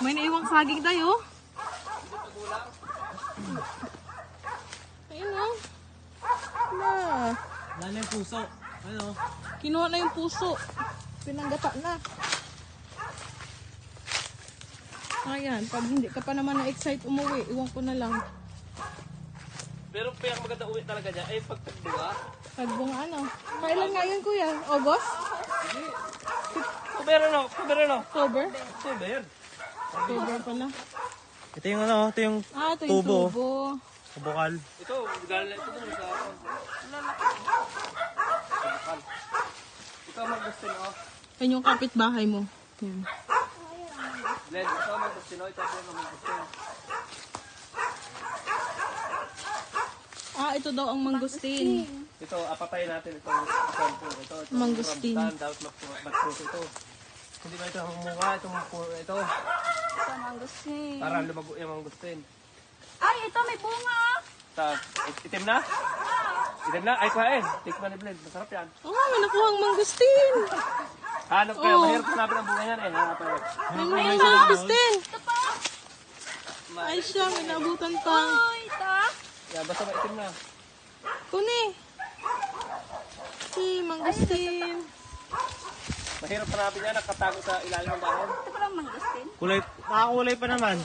May naiwang saging tayo. Ayun o. Na. Wala na yung puso. Ano? Kinuha na yung puso. Pinanggata na. Ayan, pag hindi ka pa naman na-excite umuwi, iwan ko na lang. Pero kaya maganda uwi talaga niya, ay pagtagbuha. Pagbunga ano. Kailan nga yun kuya? August? October ano? October? October. October pala. Ito yung ano, ito yung Ah, ito yung tubo. tubo. Bukal. Ito, galing ito dun sa bukal. Ito magdestino. Yan yung kapitbahay mo. Yan. Len, ito magdestino, ito magdestino. Ah, ito daw ang mangustin. Ito, apatay natin itong sampo. Ito, Mangustin. rambutan, dapat matpros ito. Hindi ba ito ang mukha, itong ito. Ito, mangustin. Para lumago yung mangustin. Ay, ito may bunga. Itim na? Itim na? Ay, kuhain. Tikman ni Blend. Masarap yan. Oo nga, may nakuha ang mangustin. Hanap kayo. Oo. Mahirap hanapin ang bunga yan eh. Hanap kayo. May mangustin. Ito pa. Ay siya, may nabutan pa. Uy, ito. Yan, basta maitim na. Kuni. Si mangustin. Mahirap hanapin yan. Nakatago sa ilalim ng dahon. Ito parang mangustin. Kulay, nakakulay pa naman.